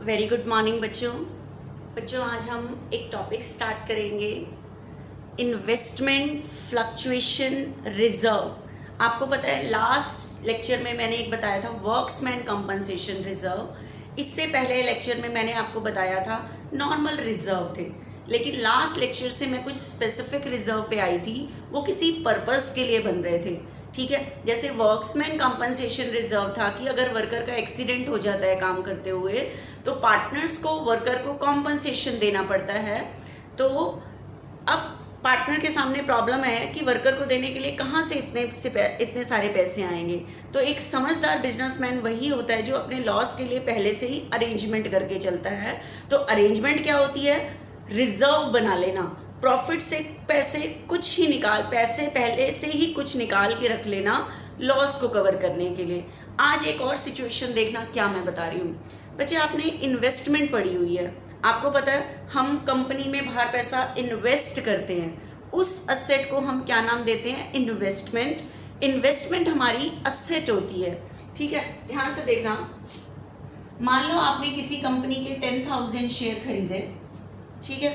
Very good morning बच्चों आज हम एक टॉपिक स्टार्ट करेंगे, इन्वेस्टमेंट फ्लक्चुएशन रिजर्व। आपको पता है लास्ट लेक्चर में मैंने एक बताया था वर्क्समैन कंपनसेशन रिजर्व। इससे पहले लेक्चर में मैंने आपको बताया था नॉर्मल रिजर्व थे, लेकिन लास्ट लेक्चर से मैं कुछ स्पेसिफिक रिजर्व पे आई थी, वो किसी पर्पस के लिए बन रहे थे। ठीक है, जैसे वर्क्समैन कंपनसेशन रिजर्व था कि अगर वर्कर का एक्सीडेंट हो जाता है काम करते हुए तो पार्टनर्स को वर्कर को कॉम्पनसेशन देना पड़ता है। तो अब पार्टनर के सामने प्रॉब्लम है कि वर्कर को देने के लिए कहाँ से इतने सारे पैसे आएंगे। तो एक समझदार बिजनेसमैन वही होता है जो अपने लॉस के लिए पहले से ही अरेंजमेंट करके चलता है। तो अरेंजमेंट क्या होती है? रिजर्व बना लेना, प्रॉफिट से पैसे पहले से ही कुछ निकाल के रख लेना लॉस को कवर करने के लिए। आज एक और सिचुएशन देखना क्या मैं बता रही हूँ। बच्चे आपने इन्वेस्टमेंट पढ़ी हुई है, आपको पता है हम कंपनी में बाहर पैसा इन्वेस्ट करते हैं, उस असेट को हम क्या नाम देते हैं? इन्वेस्टमेंट। इन्वेस्टमेंट हमारी असेट होती है। ठीक है, ध्यान से देखना। मान लो आपने किसी कंपनी के 10,000 शेयर खरीदे। ठीक है,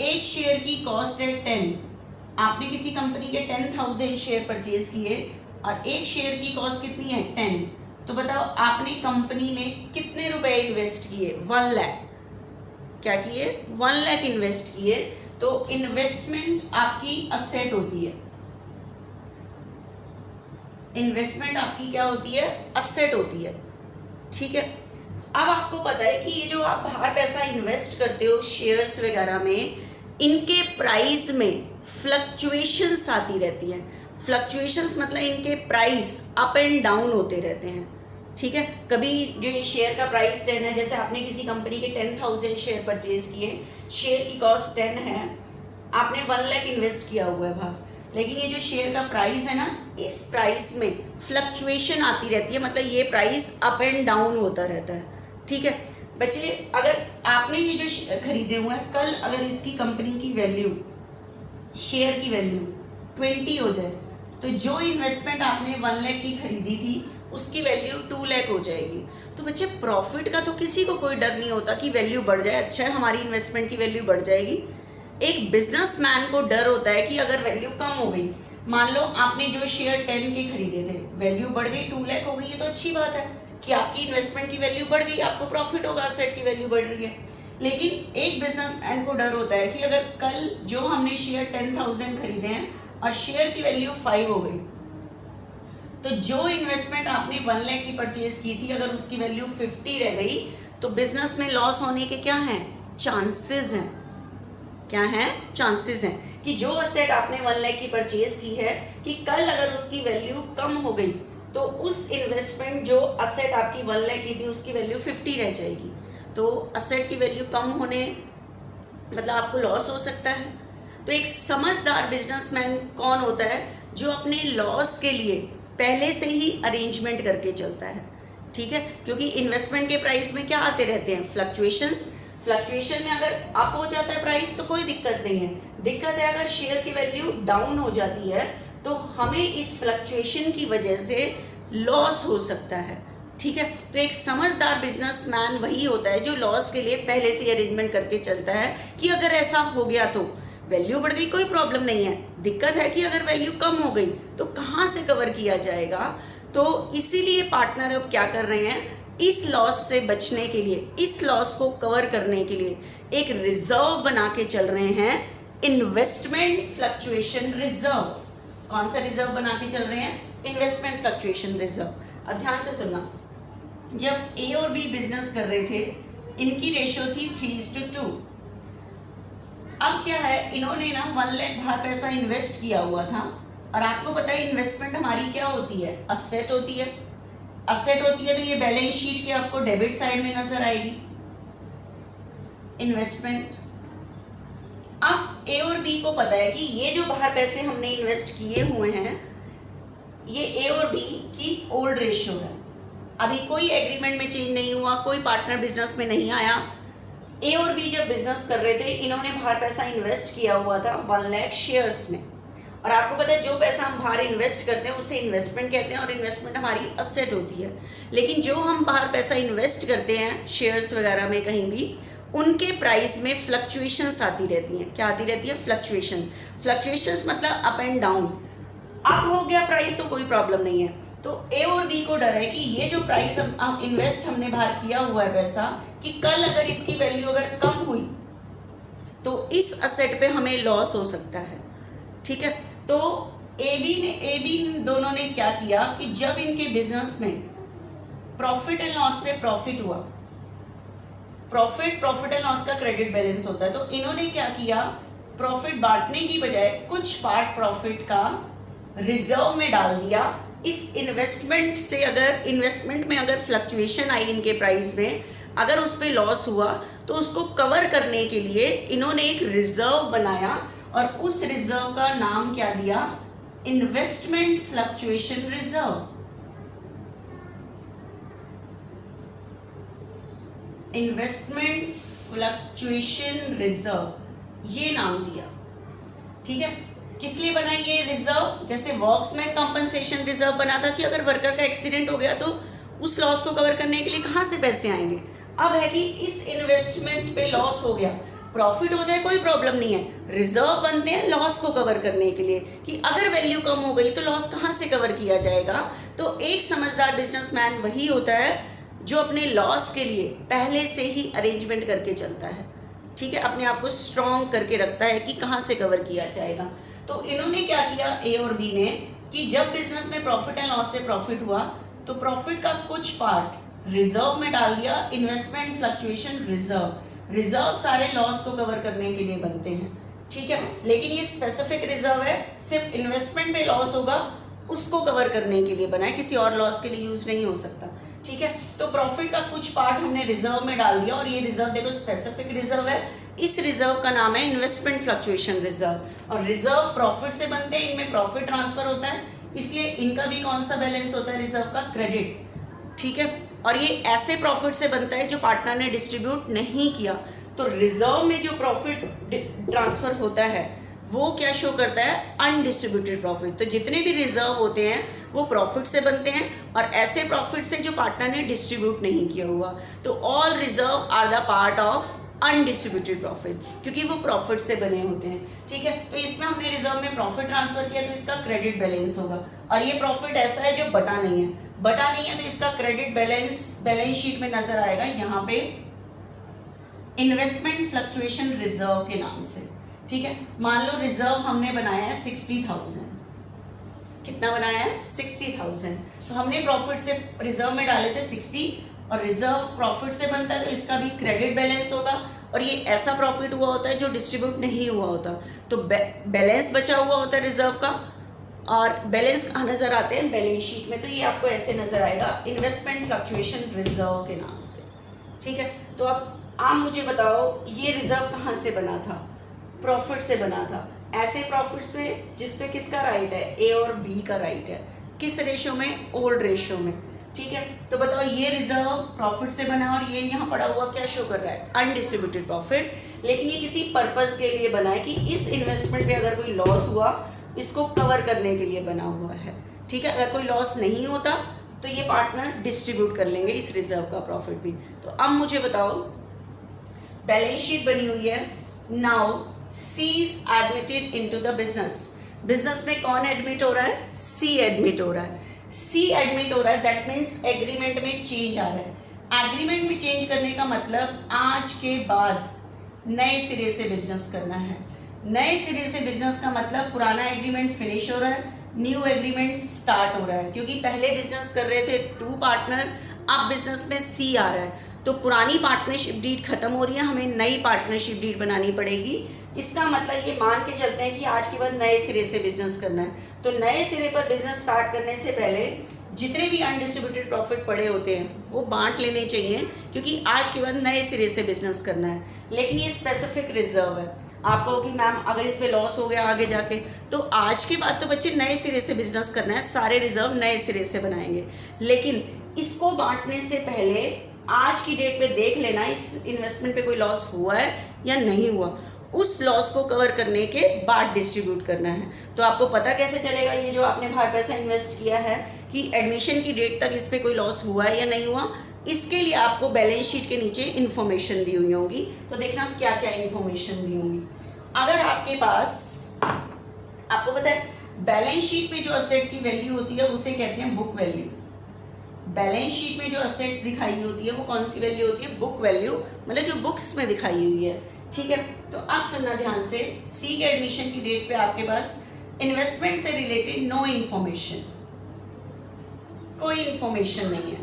एक शेयर की कॉस्ट है 10। आपने किसी कंपनी के 10,000 शेयर परचेज किए और एक शेयर की कॉस्ट कितनी है? 10। तो बताओ आपने कंपनी में कितने रुपए इन्वेस्ट किए? 1 लाख। क्या किए? 1 लाख इन्वेस्ट किए। तो इन्वेस्टमेंट आपकी असेट होती है। इन्वेस्टमेंट आपकी क्या होती है? असेट होती है। ठीक है, अब आपको पता है कि ये जो आप बाहर पैसा इन्वेस्ट करते हो शेयर्स वगैरह में, इनके प्राइस में फ्लक्चुएशंस आती रहती हैं। फ्लक्चुएशंस मतलब इनके प्राइस अप एंड डाउन होते रहते हैं। ठीक है, कभी जो ये शेयर का प्राइस 10 है, जैसे आपने किसी कंपनी के 10,000 शेयर परचेज किए, शेयर की कॉस्ट 10 है, आपने 1 लाख इन्वेस्ट किया हुआ है बाहर, लेकिन ये जो शेयर का प्राइस है ना, इस प्राइस में फ्लक्चुएशन आती रहती है, मतलब ये प्राइस अप एंड डाउन होता रहता है। ठीक है बच्चे, अगर आपने ये जो शेयर खरीदे हुए हैं, कल अगर इसकी कंपनी की वैल्यू, शेयर की वैल्यू 20 हो जाए, तो जो इन्वेस्टमेंट आपने 1 लाख की खरीदी थी उसकी वैल्यू 2 लाख हो जाएगी। तो बच्चे प्रॉफिट का तो किसी को कोई डर नहीं होता कि वैल्यू बढ़ जाए, अच्छा है हमारी इन्वेस्टमेंट की वैल्यू बढ़ जाएगी। एक बिजनेसमैन को डर होता है कि अगर वैल्यू कम हो गई, मान लो आपने जो शेयर 10 के खरीदे थे, वैल्यू बढ़ गई 2 लाख हो गई, है तो अच्छी बात है कि आपकी इन्वेस्टमेंट की वैल्यू बढ़ गई, आपको प्रॉफिट होगा, असेट की वैल्यू बढ़ रही है। लेकिन एक बिजनेसमैन को डर होता है कि अगर कल जो हमने शेयर 10,000 खरीदे हैं और शेयर की वैल्यू 5 हो गई, तो जो इन्वेस्टमेंट आपने 1 लाख की परचेज की थी, अगर उसकी वैल्यू 50 रह गई, तो बिजनेस में लॉस होने के क्या हैं? चांसेस हैं। क्या हैं? चांसेस हैं कि जो असेट आपने 1 लाख की परचेज की है, कि कल अगर उसकी वैल्यू कम हो गई तो उस इन्वेस्टमेंट जो असेट आपकी 1 लाख की थी उसकी वैल्यू 50 रह जाएगी। तो असेट की वैल्यू कम होने मतलब आपको लॉस हो सकता है। तो एक समझदार बिजनेसमैन कौन होता है? जो अपने लॉस के लिए पहले से ही अरेंजमेंट करके चलता है। ठीक है, क्योंकि इन्वेस्टमेंट के प्राइस में क्या आते रहते हैं? फ्लक्चुएशंस। फ्लक्चुएशन में अगर अप हो जाता है प्राइस तो कोई दिक्कत नहीं है, दिक्कत है अगर शेयर की वैल्यू डाउन हो जाती है तो हमें इस फ्लक्चुएशन की वजह से लॉस हो सकता है। ठीक है, तो एक समझदार बिजनेसमैन वही होता है जो लॉस के लिए पहले से अरेंजमेंट करके चलता है कि अगर ऐसा हो गया तो वैल्यू बढ़ गई, कोई प्रॉब्लम नहीं है, दिक्कत है कि अगर वैल्यू कम हो गई तो कहाँ से कवर किया जाएगा। तो इसीलिए पार्टनर अब क्या कर रहे हैं? इस लॉस से बचने के लिए, इस लॉस को कवर करने के लिए एक रिजर्व बना के चल रहे हैं, इन्वेस्टमेंट फ्लक्चुएशन रिजर्व। कौन सा रिजर्व बना के चल रहे हैं? Investment fluctuation reserve. अब ध्यान से सुनना, जब ए और बी बिजनेस कर रहे थे, इनकी रेशियो थी 3:2। अब क्या है, इन्होंने ना 1 लाख बाहर पैसा इन्वेस्ट किया हुआ था, और आपको पता है इन्वेस्टमेंट हमारी क्या होती है? असेट होती है। असेट होती है तो ये बैलेंस शीट के आपको डेबिट साइड में नजर आएगी इन्वेस्टमेंट। अब ए और बी को पता है कि ये जो बाहर पैसे हमने इन्वेस्ट किए हुए हैं, ये ए और बी की ओल्ड रेशियो है, अभी कोई एग्रीमेंट में चेंज नहीं हुआ, कोई पार्टनर बिजनेस में नहीं आया। ए और बी जब बिजनेस कर रहे थे, इन्होंने बाहर पैसा इन्वेस्ट किया हुआ था 1 लाख शेयर्स में, और आपको पता है जो पैसा हम बाहर इन्वेस्ट करते हैं उसे इन्वेस्टमेंट कहते हैं, और इन्वेस्टमेंट हमारी असेट होती है। लेकिन जो हम बाहर पैसा इन्वेस्ट करते हैं शेयर्स वगैरह में कहीं भी, उनके प्राइस में फ्लक्चुएशंस आती रहती हैं। क्या आती रहती है? फ्लक्चुएशंस मतलब अप एंड डाउन। अप हो गया प्राइस तो कोई प्रॉब्लम नहीं है। तो ए और बी को डर है कि ये जो प्राइस हम इन्वेस्ट हमने बाहर किया हुआ है पैसा, कि कल अगर इसकी वैल्यू अगर कम हुई तो इस असेट पे हमें लॉस हो सकता है। ठीक है, तो ए बी दोनों ने क्या किया कि जब इनके बिजनेस में प्रॉफिट एंड लॉस से प्रॉफिट हुआ, प्रॉफिट एंड लॉस का क्रेडिट बैलेंस होता है, तो इन्होंने क्या किया, प्रॉफिट बांटने की बजाय कुछ पार्ट प्रॉफिट का रिजर्व में डाल दिया। इस इन्वेस्टमेंट से अगर इन्वेस्टमेंट में अगर फ्लक्चुएशन आई इनके प्राइस में, अगर उस पर लॉस हुआ तो उसको कवर करने के लिए इन्होंने एक रिजर्व बनाया और उस रिजर्व का नाम क्या दिया? Investment fluctuation reserve. Investment fluctuation reserve ये नाम दिया। ठीक है, किस लिए बना ये रिजर्व? जैसे वर्क्समैन कॉम्पनसेशन रिजर्व बना था कि अगर वर्कर का एक्सीडेंट हो गया तो उस लॉस को कवर करने के लिए कहाँ से पैसे आएंगे। अब है कि इस इन्वेस्टमेंट पे लॉस हो गया, प्रॉफिट हो जाए कोई प्रॉब्लम नहीं है, रिजर्व बनते हैं लॉस को कवर करने के लिए कि अगर वैल्यू कम हो गई तो लॉस कहाँ से कवर किया जाएगा। तो एक समझदार बिजनेसमैन वही होता है जो अपने लॉस के लिए पहले से ही अरेंजमेंट करके चलता है। ठीक है, अपने आप को स्ट्रॉन्ग करके रखता है कि कहाँ से कवर किया जाएगा। तो इन्होंने क्या किया ए और बी ने कि जब बिजनेस में प्रॉफिट एंड लॉस से प्रॉफिट हुआ तो प्रॉफिट का कुछ पार्ट रिजर्व में डाल दिया, इन्वेस्टमेंट फ्लक्चुएशन रिजर्व। रिजर्व सारे लॉस को कवर करने के लिए बनते हैं। ठीक है, लेकिन ये स्पेसिफिक रिजर्व है, सिर्फ इन्वेस्टमेंट पे लॉस होगा उसको कवर करने के लिए बना है, किसी और लॉस के लिए यूज नहीं हो सकता। ठीक है, तो प्रॉफिट का कुछ पार्ट हमने रिजर्व में डाल दिया और ये रिजर्व देखो स्पेसिफिक रिजर्व है। इस रिजर्व का नाम है इन्वेस्टमेंट फ्लक्चुएशन रिजर्व। और रिजर्व प्रॉफिट से बनते हैं, इनमें प्रॉफिट ट्रांसफर होता है, इसलिए इनका भी कौन सा बैलेंस होता है? रिजर्व का क्रेडिट। ठीक है, और ये ऐसे प्रॉफिट से बनता है जो पार्टनर ने डिस्ट्रीब्यूट नहीं किया। तो रिजर्व में जो प्रॉफिट ट्रांसफर होता है वो क्या शो करता है? Undistributed profit. तो जितने भी रिजर्व होते हैं वो प्रॉफिट से बनते हैं और ऐसे प्रॉफिट से जो पार्टनर ने डिस्ट्रीब्यूट नहीं किया हुआ। तो all reserve are the part of undistributed profit, क्योंकि वो प्रॉफिट से बने होते हैं। ठीक है, तो इसमें हमने रिजर्व में प्रॉफिट ट्रांसफर किया तो इसका क्रेडिट बैलेंस होगा। और ये प्रॉफिट ऐसा है जो बटा नहीं है, तो इसका क्रेडिट बैलेंस शीट में नजर आएगा यहाँ पे इन्वेस्टमेंट फ्लक्चुएशन रिजर्व के नाम से। ठीक है, मान लो रिजर्व हमने बनाया है 60,000। कितना बनाया है? 60,000। तो हमने प्रॉफिट से रिजर्व में डाले थे 60 और रिजर्व प्रॉफिट से बनता है तो इसका भी क्रेडिट बैलेंस होगा। और ये ऐसा प्रॉफिट हुआ होता है जो डिस्ट्रीब्यूट नहीं हुआ होता, तो बैलेंस बचा हुआ होता है रिजर्व का। और बैलेंस कहाँ नजर आते हैं? बैलेंस शीट में। तो ये आपको ऐसे नजर आएगा इन्वेस्टमेंट फ्लक्चुएशन रिजर्व के नाम से। ठीक है, तो अब आप मुझे बताओ ये रिजर्व कहाँ से बना था? प्रॉफिट से बना था। ऐसे प्रॉफिट से जिसपे किसका राइट है? ए और बी का राइट है। किस रेशो में? ओल्ड रेशो में। ठीक है, तो बताओ ये रिजर्व प्रॉफिट से बना और ये यहाँ पड़ा हुआ क्या शो कर रहा है? Undistributed profit. लेकिन ये किसी पर्पस के लिए बना है कि इस इन्वेस्टमेंट पे अगर कोई लॉस हुआ इसको कवर करने के लिए बना हुआ है। ठीक है, अगर कोई लॉस नहीं होता तो ये पार्टनर डिस्ट्रीब्यूट कर लेंगे इस रिजर्व का प्रॉफिट भी। तो अब मुझे बताओ बैलेंस शीट बनी हुई है। Now see is admitted into the business. Business में कौन एडमिट हो रहा है? सी एडमिट हो रहा है। सी एडमिट हो रहा है, दैट मीन्स एग्रीमेंट में चेंज आ रहा है। एग्रीमेंट में चेंज करने का मतलब आज के बाद नए सिरे से बिजनेस करना है। नए सिरे से बिजनेस का मतलब पुराना एग्रीमेंट फिनिश हो रहा है, न्यू एग्रीमेंट स्टार्ट हो रहा है। क्योंकि पहले बिजनेस कर रहे थे 2 पार्टनर, अब बिजनेस में सी आ रहा है, तो पुरानी पार्टनरशिप डीड खत्म हो रही है, हमें नई पार्टनरशिप डीड बनानी पड़ेगी। इसका मतलब ये मान के चलते हैं कि आज के बाद नए सिरे से बिजनेस करना है। तो नए सिरे पर बिजनेस स्टार्ट करने से पहले जितने भी अनडिस्ट्रीब्यूटेड प्रॉफिट पड़े होते हैं वो बांट लेने चाहिए, क्योंकि आज के बाद नए सिरे से बिजनेस करना है। लेकिन ये स्पेसिफिक रिजर्व है। आप कहो कि मैम अगर इस पे लॉस हो गया आगे जाके, तो आज के बाद तो बच्चे नए सिरे से बिजनेस करना है, सारे रिजर्व नए सिरे से बनाएंगे। लेकिन इसको बांटने से पहले आज की डेट पे देख लेना इस इन्वेस्टमेंट पे कोई लॉस हुआ है या नहीं हुआ, उस लॉस को कवर करने के बाद डिस्ट्रीब्यूट करना है। तो आपको पता कैसे चलेगा ये जो आपने बाहर पैसा इन्वेस्ट किया है कि एडमिशन की डेट तक इस पर कोई लॉस हुआ है या नहीं हुआ, इसके लिए आपको बैलेंस शीट के नीचे इन्फॉर्मेशन दी हुई होंगी। तो देखना क्या क्या इन्फॉर्मेशन दी होंगी। अगर आपके पास, आपको पता है बैलेंस शीट में जो असेट की वैल्यू होती है उसे कहते हैं बुक वैल्यू। बैलेंस शीट में जो असेट्स दिखाई होती है वो कौन सी वैल्यू होती है? बुक वैल्यू, मतलब जो बुक्स में दिखाई हुई है। ठीक है, तो अब सुनना ध्यान से, सी के एडमिशन की डेट पे आपके पास इन्वेस्टमेंट से रिलेटेड नो इन्फॉर्मेशन, कोई इन्फॉर्मेशन नहीं है,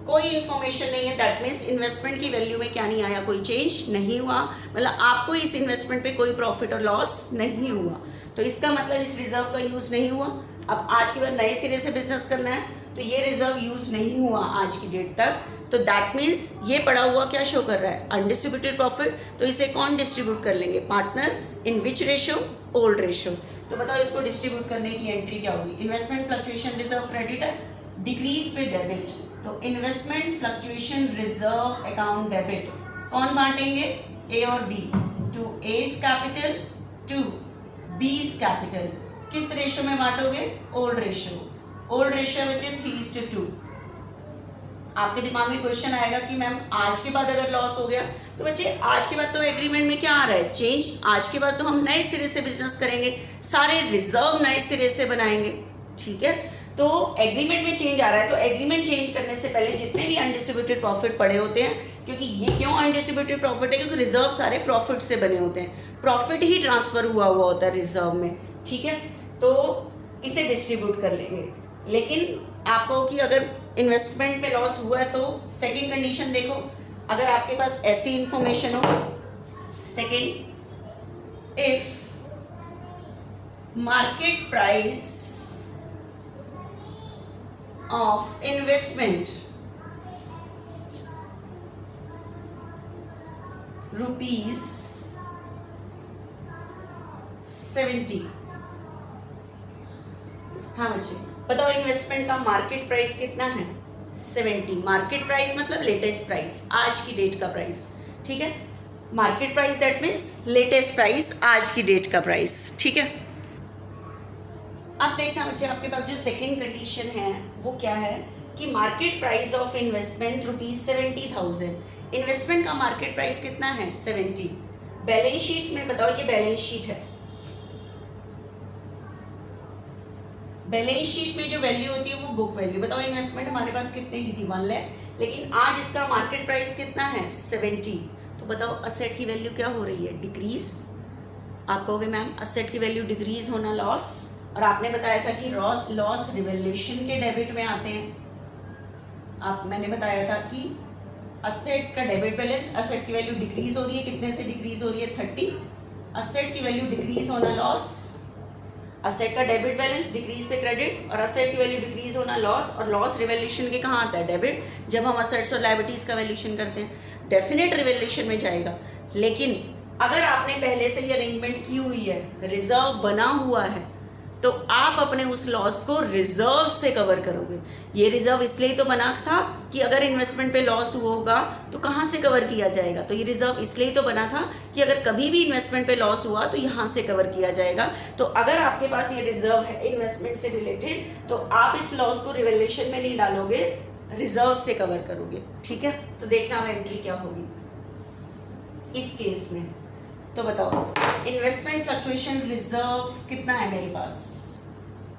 कोई इन्फॉर्मेशन नहीं है। दैट मीन्स इन्वेस्टमेंट की वैल्यू में क्या नहीं आया, कोई चेंज नहीं हुआ, मतलब आपको इस इन्वेस्टमेंट पे कोई प्रॉफिट और लॉस नहीं हुआ। तो इसका मतलब इस रिजर्व का यूज नहीं हुआ। अब आज के बाद नए सिरे से बिजनेस करना है तो ये रिजर्व यूज नहीं हुआ आज की डेट तक, तो दैट मीन्स ये पड़ा हुआ क्या शो कर रहा है? Undistributed profit. तो इसे कौन डिस्ट्रीब्यूट कर लेंगे? Partner. In which ratio? Old ratio. तो बताओ इसको डिस्ट्रीब्यूट करने की एंट्री क्या होगी? इन्वेस्टमेंट फ्लक्चुएशन रिजर्व क्रेडिट है, डिक्रीज पे डेबिट, तो investment fluctuation reserve account debit कौन बांटेंगे? ए और B. To A's capital to B's capital. किस रेशो में बांटोगे? Old ratio. ओल्ड रेशियो बचे 3:2। आपके दिमाग में क्वेश्चन आएगा कि मैम आज के बाद अगर लॉस हो गया, तो बच्चे आज के बाद तो एग्रीमेंट में क्या आ रहा है? चेंज। आज के बाद तो हम नए सिरे से बिजनेस करेंगे, सारे रिजर्व नए सिरे से बनाएंगे। ठीक है, तो एग्रीमेंट में चेंज आ रहा है, तो एग्रीमेंट चेंज करने से पहले जितने भी अनडिस्ट्रीब्यूटेड प्रॉफिट पड़े होते हैं, क्योंकि ये क्यों अनडिस्ट्रीब्यूटेड प्रॉफिट है? क्योंकि रिजर्व सारे प्रॉफिट से बने होते हैं, प्रॉफिट ही ट्रांसफर हुआ होता है रिजर्व में। ठीक है, तो इसे डिस्ट्रीब्यूट कर लेंगे। लेकिन आपको कि अगर इन्वेस्टमेंट पे लॉस हुआ है तो सेकंड कंडीशन देखो, अगर आपके पास ऐसी इंफॉर्मेशन हो, second, if market price of investment ₹70। हाँ बच्चे बताओ, इन्वेस्टमेंट का मार्केट प्राइस कितना है? 70। मार्केट प्राइस मतलब लेटेस्ट प्राइस, आज की डेट का प्राइस। ठीक है, market price that means latest price, आज की डेट का प्राइस। ठीक है, अब देखना बच्चे आपके पास जो सेकंड कंडीशन है वो क्या है कि market price of investment ₹70,000। Investment का मार्केट प्राइस कितना है? 70। बैलेंस शीट में बताओ, ये बैलेंस शीट है, बैलेंस शीट में जो वैल्यू होती है वो बुक वैल्यू। बताओ इन्वेस्टमेंट हमारे पास कितने की थी? 1 लाख, लेकिन आज इसका मार्केट प्राइस कितना है? 70। तो बताओ असेट की वैल्यू क्या हो रही है? डिक्रीज। आप कहोगे मैम असेट की वैल्यू डिक्रीज होना लॉस, और आपने बताया था कि लॉस रिवैल्यूएशन के डेबिट में आते हैं। मैंने बताया था कि असेट का डेबिट बैलेंस, असेट की वैल्यू डिक्रीज हो रही है, कितने से डिक्रीज हो रही है? 30। असेट की वैल्यू डिक्रीज होना लॉस, असेट का डेबिट बैलेंस डिक्रीज पे क्रेडिट, और असेट की वैल्यू डिक्रीज होना लॉस, और लॉस रिवैल्यूएशन के कहाँ आता है? डेबिट। जब हम असेट्स और लायबिलिटीज का वैल्यूएशन करते हैं डेफिनेट रिवैल्यूएशन में जाएगा। लेकिन अगर आपने पहले से ही अरेंजमेंट की हुई है, रिजर्व बना हुआ है, तो आप अपने उस लॉस को रिजर्व से कवर करोगे। ये रिजर्व इसलिए तो बना था कि अगर इन्वेस्टमेंट पे लॉस हुआ होगा तो कहाँ से कवर किया जाएगा। तो ये रिजर्व इसलिए तो बना था कि अगर कभी भी इन्वेस्टमेंट पे लॉस हुआ तो यहाँ से कवर किया जाएगा। तो अगर आपके पास ये रिजर्व है इन्वेस्टमेंट से रिलेटेड, तो आप इस लॉस को रिवैल्यूएशन में नहीं डालोगे, रिजर्व से कवर करोगे। ठीक है, तो देखना अब एंट्री क्या होगी इस केस में। तो बताओ इन्वेस्टमेंट फ्लक्चुएशन रिजर्व कितना है मेरे पास?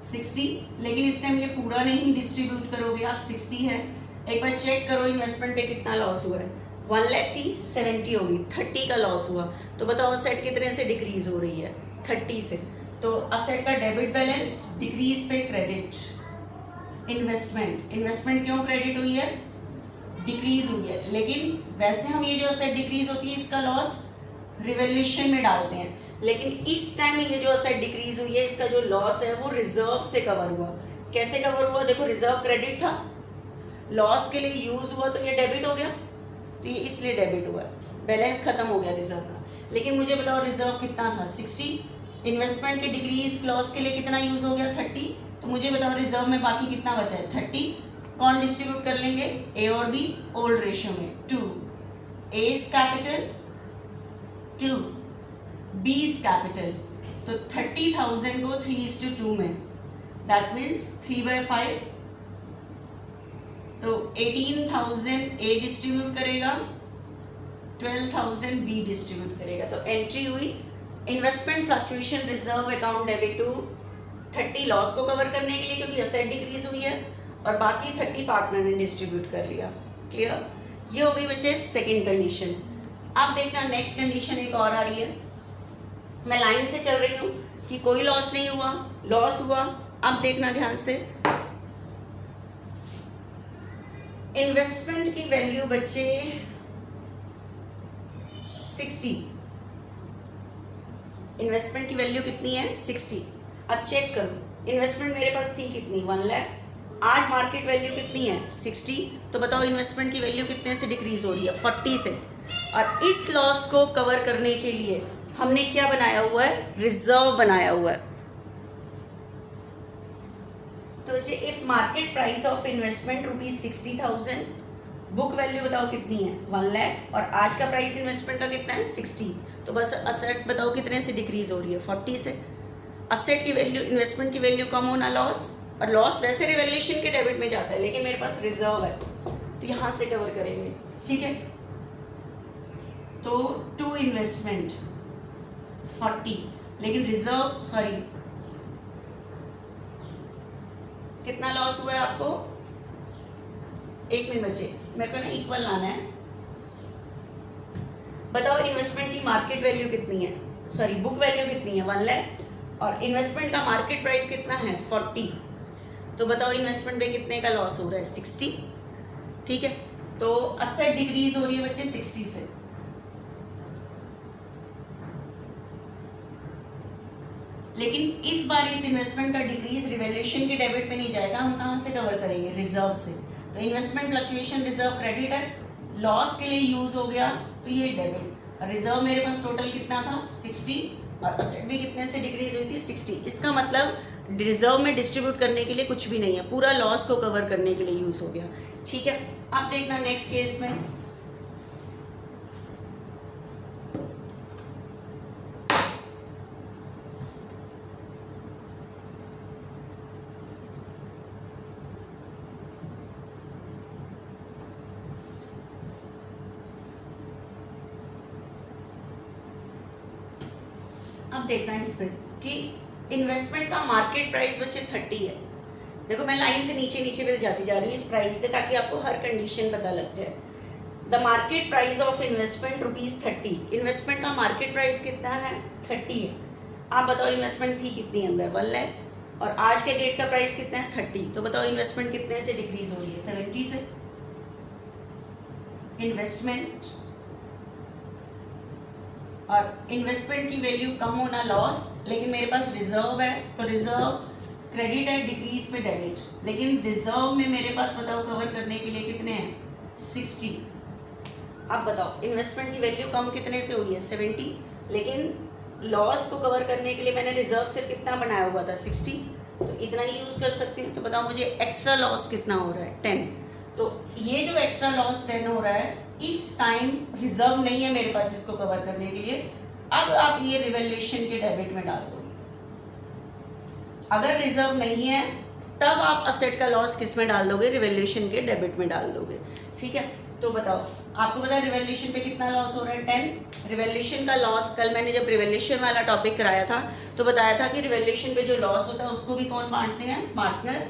60, लेकिन इस टाइम ये पूरा नहीं डिस्ट्रीब्यूट करोगे आप, 60 है। एक बार चेक करो इन्वेस्टमेंट पे कितना लॉस हुआ है। 1 लाख थी, 70 होगी, 30 का लॉस हुआ। तो बताओ असेट कितने से डिक्रीज हो रही है? 30 से। तो असेट का डेबिट बैलेंस डिक्रीज पे क्रेडिट, इन्वेस्टमेंट क्यों क्रेडिट हुई है? डिक्रीज हुई है। लेकिन वैसे हम ये जो असेट डिक्रीज होती है इसका लॉस रिवैल्यूएशन में डालते हैं, लेकिन इस टाइम ये जो असेट डिक्रीज हुई है इसका जो लॉस है वो रिजर्व से कवर हुआ। कैसे कवर हुआ? देखो रिजर्व क्रेडिट था, लॉस के लिए यूज हुआ तो ये डेबिट हो गया, तो ये इसलिए डेबिट हुआ, बैलेंस खत्म हो गया रिजर्व का। लेकिन मुझे बताओ रिजर्व कितना था? 60। इन्वेस्टमेंट के डिक्रीज लॉस के लिए कितना यूज हो गया? 30। तो मुझे बताओ रिजर्व में बाकी कितना बचा है? 30। कौन डिस्ट्रीब्यूट कर लेंगे? ए और बी ओल्ड रेशियो में। 2 एज कैपिटल 2 बीज कैपिटल। तो 30,000 को 3:2 में, दैट मीन्स 3/5 तो 18,000 ए डिस्ट्रीब्यूट करेगा, 12,000 बी डिस्ट्रीब्यूट करेगा। तो एंट्री हुई investment fluctuation reserve account debit to 30 loss को कवर करने के लिए क्योंकि असेट डिक्रीज हुई है, और बाकी 30 पार्टनर ने डिस्ट्रीब्यूट कर लिया। क्लियर? ये हो गई बच्चे सेकेंड कंडीशन। अब देखना नेक्स्ट कंडीशन एक और आ रही है। मैं लाइन से चल रही हूँ कि कोई लॉस नहीं हुआ, लॉस हुआ। अब देखना ध्यान से, इन्वेस्टमेंट की वैल्यू बच्चे 60, इन्वेस्टमेंट की वैल्यू कितनी है 60। अब चेक करो इन्वेस्टमेंट मेरे पास थी कितनी 1 लाख, आज मार्केट वैल्यू कितनी है 60। तो बताओ इन्वेस्टमेंट की वैल्यू कितने से डिक्रीज हो रही है 40 से। और इस लॉस को कवर करने के लिए हमने क्या बनाया हुआ है, रिजर्व बनाया हुआ है। तो जी if market price of investment ₹60,000, book value बताओ कितनी है 1 लाख, और आज का प्राइस इन्वेस्टमेंट का कितना है 60। तो बस असेट बताओ कितने से डिक्रीज हो रही है 40 से। असेट की वैल्यू, इन्वेस्टमेंट की वैल्यू कम होना लॉस, और लॉस वैसे रिवैल्यूएशन के डेबिट में जाता है, लेकिन मेरे पास रिजर्व है तो यहाँ से कवर करेंगे। ठीक है, तो टू इन्वेस्टमेंट 40, लेकिन रिजर्व सॉरी कितना लॉस हुआ है आपको, 1 मिनट बचे, मेरे को ना इक्वल लाना है। बताओ इन्वेस्टमेंट की मार्केट वैल्यू कितनी है, सॉरी बुक वैल्यू कितनी है 1 लाख, और इन्वेस्टमेंट का मार्केट प्राइस कितना है 40। तो बताओ इन्वेस्टमेंट पे कितने का लॉस हो रहा है 60। ठीक है, तो असेट डिक्रीज हो रही है बच्चे 60 से। लेकिन इस बार इस इन्वेस्टमेंट का डिक्रीज रिवैल्यूएशन के डेबिट में नहीं जाएगा, हम कहाँ से कवर करेंगे, रिजर्व से। तो इन्वेस्टमेंट फ्लक्चुएशन रिजर्व क्रेडिट है, लॉस के लिए यूज हो गया तो ये डेबिट। रिजर्व मेरे पास टोटल कितना था 60, और असेट भी कितने से डिक्रीज हुई थी 60। इसका मतलब रिजर्व में डिस्ट्रीब्यूट करने के लिए कुछ भी नहीं है, पूरा लॉस को कवर करने के लिए यूज हो गया। ठीक है, अब देखना नेक्स्ट केस में, अब देखना है इसमें कि इन्वेस्टमेंट का मार्केट प्राइस बच्चे 30 है। देखो मैं लाइन से नीचे नीचे पे जाती जा रही हूँ इस प्राइस पे, ताकि आपको हर कंडीशन पता लग जाए। The market price of investment ₹30। Investment का मार्केट प्राइस कितना है 30 है। आप बताओ इन्वेस्टमेंट थी कितनी अंदर 1 लाख, और आज के डेट का प्राइस कितना है 30। तो बताओ इन्वेस्टमेंट कितने से डिक्रीज हो रही है 70 से। इन्वेस्टमेंट और इन्वेस्टमेंट की वैल्यू कम होना लॉस, लेकिन मेरे पास रिजर्व है तो रिजर्व क्रेडिट है, डिक्रीज पे डेबिट, लेकिन रिजर्व में मेरे पास बताओ कवर करने के लिए कितने हैं 60। अब बताओ इन्वेस्टमेंट की वैल्यू कम कितने से हुई है 70, लेकिन लॉस को कवर करने के लिए मैंने रिजर्व से कितना बनाया हुआ था 60, तो इतना ही यूज़ कर सकती हूँ। तो बताओ मुझे एक्स्ट्रा लॉस कितना हो रहा है 10। तो ये जो एक्स्ट्रा लॉस 10 हो रहा है, इस टाइम रिजर्व नहीं है मेरे पास इसको कवर करने के लिए। अब आप ये रिवैल्यूएशन के डेबिट में डाल दोगे। अगर रिजर्व नहीं है तब आप असेट का लॉस किस में डाल दोगे, रिवैल्यूएशन के डेबिट में डाल दोगे। ठीक है, तो बताओ आपको पता है रिवैल्यूएशन पे कितना लॉस हो रहा है 10। रिवैल्यूएशन का लॉस कल मैंने जब रिवैल्यूएशन वाला टॉपिक कराया था तो बताया था कि रिवैल्यूएशन पे जो लॉस होता है उसको भी कौन बांटते हैं, पार्टनर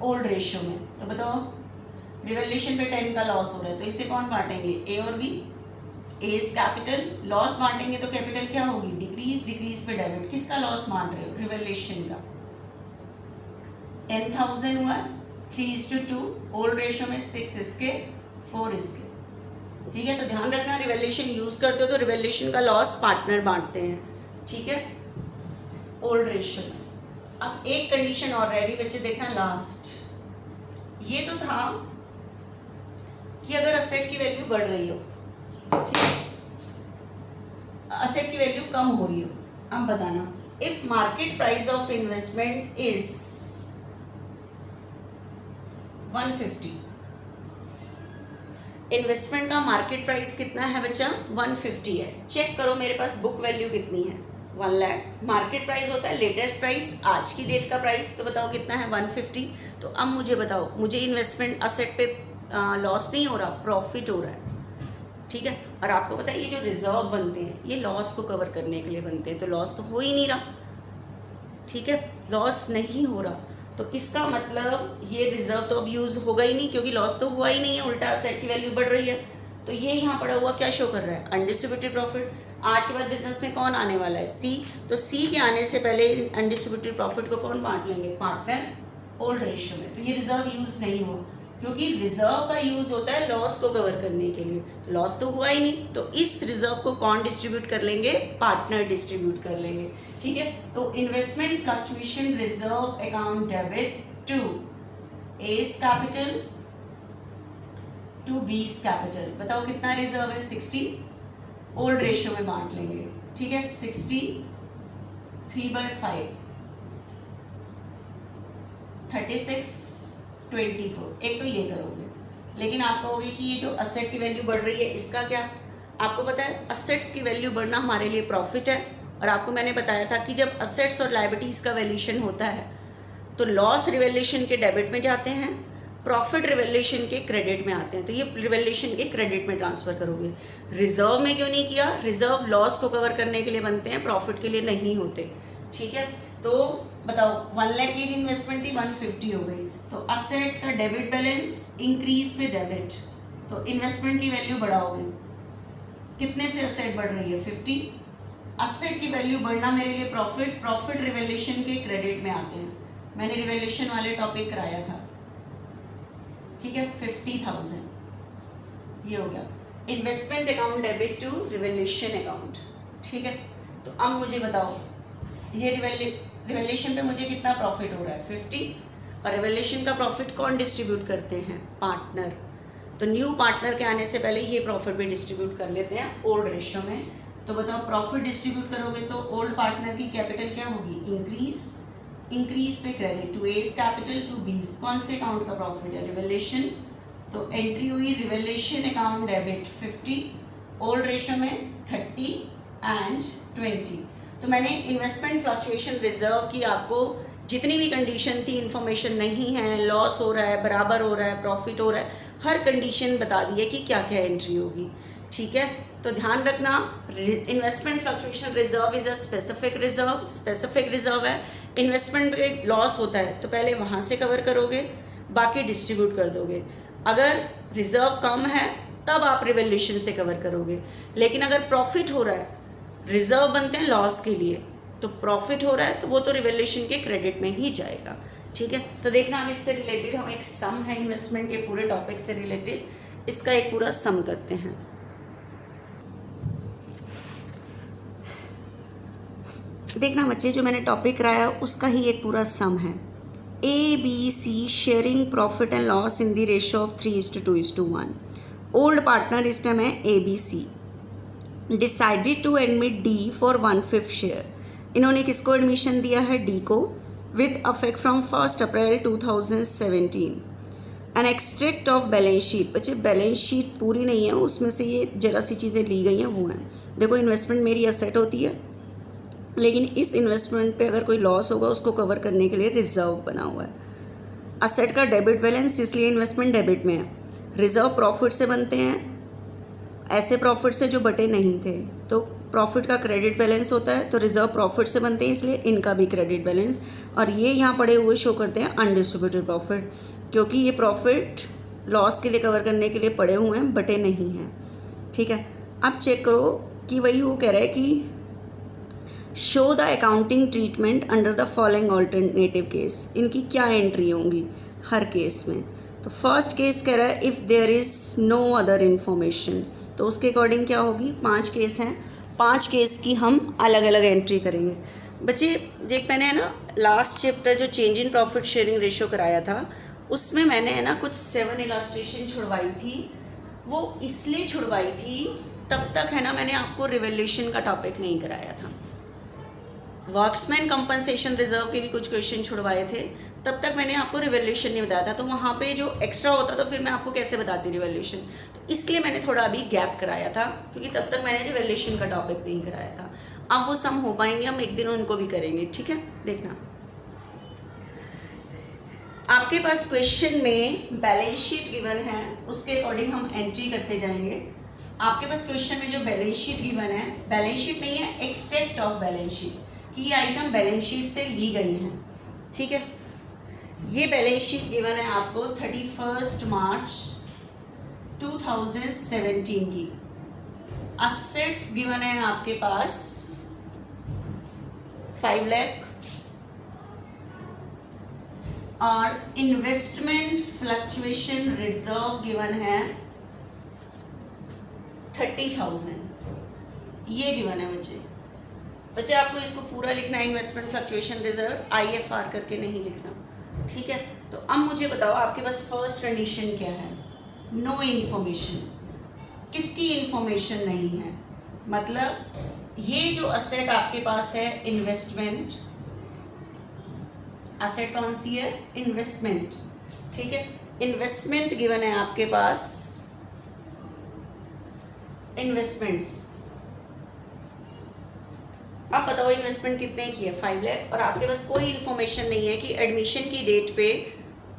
ओल्ड रेशियो में। तो बताओ रिवैल्यूएशन पे 10 का लॉस हो रहा है तो इसे कौन बांटेंगे, ए और B. A is capital, loss बांटेंगे तो कैपिटल क्या होगी डिक्रीज, डिक्रीज पे डेबिट। किसका लॉस बांट रहे हो, रिवैल्यूएशन का। 10,000 हुआ 3:2, ओल्ड रेशियो में 6 इसके 4 इसके। ठीक है, तो ध्यान रखना रिवैल्यूएशन यूज करते हो तो रिवैल्यूएशन का लॉस पार्टनर बांटते हैं। ठीक है, ओल्ड रेशियो में। अब एक कंडीशन और रेडी बच्चे देखना लास्ट। ये तो था कि अगर असेट की वैल्यू बढ़ रही हो, ठीक है, असेट की वैल्यू कम हो रही हो। अब बताना if market price of investment is 150, investment का मार्केट प्राइस कितना है बच्चा 150 है। चेक करो मेरे पास बुक वैल्यू कितनी है 1 लाख। मार्केट प्राइस होता है लेटेस्ट प्राइस, आज की डेट का प्राइस, तो बताओ कितना है 150। तो अब मुझे बताओ, मुझे इन्वेस्टमेंट असेट पे लॉस नहीं हो रहा, प्रॉफिट हो रहा है, ठीक है। और आपको पता है ये जो रिजर्व बनते हैं ये लॉस को कवर करने के लिए बनते हैं, तो लॉस तो हो ही नहीं रहा, ठीक है, लॉस नहीं हो रहा। तो इसका मतलब ये रिजर्व तो अब यूज़ होगा ही नहीं, क्योंकि लॉस तो हुआ ही नहीं है, उल्टा असेट की वैल्यू बढ़ रही है। तो ये यहाँ पड़ा हुआ क्या शो कर रहा है, अनडिस्ट्रीब्यूटेड प्रॉफिट। आज के बाद बिजनेस में कौन आने वाला है, सी। तो सी के आने से पहले अनडिस्ट्रीब्यूटेड प्रॉफिट को कौन बांट लेंगे, पार्टनर, ओल्ड रेशियो में। तो ये रिजर्व यूज़ नहीं हुआ, क्योंकि रिजर्व का यूज़ होता है लॉस को कवर करने के लिए, तो लॉस तो हुआ ही नहीं। तो इस रिजर्व को कौन डिस्ट्रीब्यूट कर लेंगे, पार्टनर डिस्ट्रीब्यूट कर लेंगे, ठीक है। तो investment fluctuation reserve account debit to A's capital to B's capital. बताओ कितना रिजर्व है, 60, ओल्ड रेशियो में बांट लेंगे, ठीक है। 60 3/5 36 24। एक तो ये करोगे, लेकिन आप कहोगे कि ये जो असेट की वैल्यू बढ़ रही है इसका क्या। आपको पता है असेट्स की वैल्यू बढ़ना हमारे लिए प्रॉफिट है, और आपको मैंने बताया था कि जब असेट्स और लायबिलिटीज़ का वैल्यूएशन होता है तो लॉस रिवैल्यूएशन के डेबिट में जाते हैं, प्रॉफिट रिवैल्यूएशन के क्रेडिट में आते हैं। तो ये रिवैल्यूएशन के क्रेडिट में ट्रांसफ़र करोगे। रिजर्व में क्यों नहीं किया, रिजर्व लॉस को कवर करने के लिए बनते हैं, प्रॉफिट के लिए नहीं होते, ठीक है। तो बताओ 1 लाख की इन्वेस्टमेंट थी, 150 हो गई। तो असेट का डेबिट बैलेंस इंक्रीज पे डेबिट, तो इन्वेस्टमेंट की वैल्यू बढ़ाओगे, कितने से असेट बढ़ रही है, 50। असेट की वैल्यू बढ़ना मेरे लिए प्रॉफिट, प्रॉफिट रिवैल्यूएशन के क्रेडिट में आते हैं। मैंने रिवैल्यूएशन वाले टॉपिक कराया था, ठीक है। 50,000 ये हो गया investment account debit to revaluation account, ठीक है। तो अब मुझे बताओ ये रिवैल्यूएशन पे मुझे कितना प्रॉफिट हो रहा है, 50, और रिवैल्यूएशन का प्रॉफिट कौन डिस्ट्रीब्यूट करते हैं, पार्टनर। तो न्यू पार्टनर के आने से पहले ये प्रॉफिट भी डिस्ट्रीब्यूट कर लेते हैं ओल्ड रेशियो में। तो बताओ प्रॉफिट डिस्ट्रीब्यूट करोगे तो ओल्ड पार्टनर की कैपिटल क्या होगी, इंक्रीज, इंक्रीज पे credit to A's capital to B's. कौन से अकाउंट का प्रॉफिट है, रिवैल्यूएशन। तो एंट्री हुई revaluation account debit 50, old ratio में 30 एंड 20। तो मैंने इन्वेस्टमेंट फ्लक्चुएशन रिजर्व की आपको जितनी भी कंडीशन थी, इन्फॉर्मेशन नहीं है, लॉस हो रहा है, बराबर हो रहा है, प्रॉफिट हो रहा है, हर कंडीशन बता दी है कि क्या क्या एंट्री होगी, ठीक है। तो ध्यान रखना, investment fluctuation reserve is a specific reserve, specific reserve है। इन्वेस्टमेंट पे लॉस होता है तो पहले वहाँ से कवर करोगे, बाकी डिस्ट्रीब्यूट कर दोगे। अगर रिजर्व कम है तब आप रिवैल्यूएशन से कवर करोगे, लेकिन अगर प्रॉफिट हो रहा है, रिजर्व बनते हैं लॉस के लिए, तो प्रॉफिट हो रहा है तो वो तो रिवैल्यूएशन के क्रेडिट में ही जाएगा, ठीक है। तो देखना हम इससे रिलेटेड, हम एक सम है इन्वेस्टमेंट के पूरे टॉपिक से रिलेटेड, इसका एक पूरा सम करते हैं। देखना बच्चे, जो मैंने टॉपिक कराया उसका ही एक पूरा सम है। ABC sharing profit and loss in the ratio of 3:2:1। Old partner इस टाइम है ABC, decided to admit D for 1/5 share. इन्होंने किसको एडमिशन दिया है, D को, with effect from 1 April 2017। An extract of balance sheet. बच्चे balance sheet पूरी नहीं है, उसमें से ये जरा सी चीज़ें ली गई हैं, वो हैं। देखो इन्वेस्टमेंट मेरी असेट होती है, लेकिन इस इन्वेस्टमेंट पे अगर कोई लॉस होगा उसको कवर करने के लिए रिजर्व बना हुआ है। असेट का डेबिट बैलेंस, इसलिए इन्वेस्टमेंट डेबिट में है। रिजर्व प्रॉफिट से बनते हैं, ऐसे प्रॉफिट से जो बटे नहीं थे, तो प्रॉफिट का क्रेडिट बैलेंस होता है, तो रिजर्व प्रॉफिट से बनते हैं, इसलिए इनका भी क्रेडिट बैलेंस। और ये यहाँ पड़े हुए शो करते हैं अनडिस्ट्रीब्यूटेड प्रॉफिट, क्योंकि ये प्रॉफिट लॉस के लिए कवर करने के लिए पड़े हुए हैं, बटे नहीं हैं, ठीक है। अब चेक करो कि वही वो कह रहा है कि show the accounting treatment under the following alternative case. इनकी क्या एंट्री होंगी हर केस में। तो फर्स्ट केस कह रहा है if there is no other information, तो उसके अकॉर्डिंग क्या होगी, 5 केस हैं, 5 केस की हम अलग अलग एंट्री करेंगे। बच्चे देख, मैंने है ना लास्ट चैप्टर जो change in profit sharing ratio कराया था, उसमें मैंने है ना कुछ 7 इलास्ट्रेशन छुड़वाई थी। वो इसलिए छुड़वाई थी, तब तक है ना मैंने आपको रिवैल्यूएशन का टॉपिक नहीं कराया था। वर्क्समैन कंपनसेशन रिजर्व के भी कुछ क्वेश्चन छुड़वाए थे, तब तक मैंने आपको रिवैल्यूएशन नहीं बताया था। तो वहाँ पे जो एक्स्ट्रा होता तो फिर मैं आपको कैसे बताती रिवैल्यूएशन, तो इसलिए मैंने थोड़ा अभी गैप कराया था, क्योंकि तब तक मैंने रिवैल्यूएशन का टॉपिक नहीं कराया था। अब वो सम हो पाएंगे, हम एक दिन उनको भी करेंगे, ठीक है। देखना आपके पास क्वेश्चन में बैलेंस शीट गिवन है, उसके अकॉर्डिंग हम एंट्री करते जाएंगे। आपके पास क्वेश्चन में जो बैलेंस शीट गिवन है, बैलेंस शीट नहीं है, एक्सट्रैक्ट ऑफ बैलेंस शीट, कि ये आइटम बैलेंस शीट से ली गई हैं, ठीक है। ये बैलेंस शीट गिवन है आपको 31 मार्च 2017 की। असेट्स गिवन है आपके पास 5 लाख और इन्वेस्टमेंट फ्लक्चुएशन रिजर्व गिवन है 30,000। ये गिवन है बच्चे आपको इसको पूरा लिखना है, इन्वेस्टमेंट फ्लक्चुएशन रिजर्व IFR करके नहीं लिखना, ठीक है। तो अब मुझे बताओ आपके पास फर्स्ट कंडीशन क्या है, नो इन्फॉर्मेशन। किसकी इन्फॉर्मेशन नहीं है, मतलब ये जो असेट आपके पास है इन्वेस्टमेंट, असेट कौन सी है, इन्वेस्टमेंट, ठीक है। इन्वेस्टमेंट गिवन है आपके पास, इन्वेस्टमेंट्स। आप बताओ इन्वेस्टमेंट कितने की है, 5 लाख, और आपके पास कोई इन्फॉर्मेशन नहीं है कि एडमिशन की डेट पे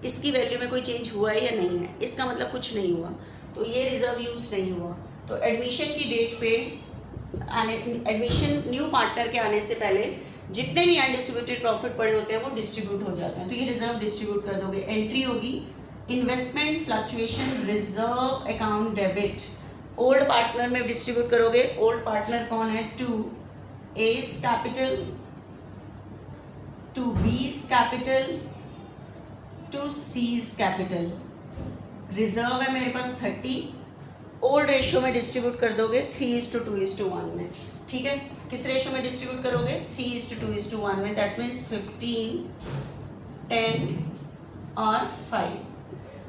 इसकी वैल्यू में कोई चेंज हुआ है या नहीं है, इसका मतलब कुछ नहीं हुआ, तो ये रिजर्व यूज नहीं हुआ। तो एडमिशन की डेट पे एडमिशन न्यू पार्टनर के आने से पहले जितने भी अनडिस्ट्रीब्यूटेड प्रॉफिट पड़े होते हैं वो डिस्ट्रीब्यूट हो जाते हैं, तो ये रिजर्व डिस्ट्रीब्यूट कर दोगे। एंट्री होगी investment fluctuation reserve account debit, old partner में डिस्ट्रीब्यूट करोगे। ओल्ड पार्टनर कौन है, to A's capital, to B's capital, to C's capital. Reserve है मेरे पास 30, ओल्ड रेशियो में डिस्ट्रीब्यूट कर दोगे 3:2:1 में, ठीक है। किस रेशियो में डिस्ट्रीब्यूट करोगे, 3:2:1 में, दैट मीन्स 15, 10 और 5।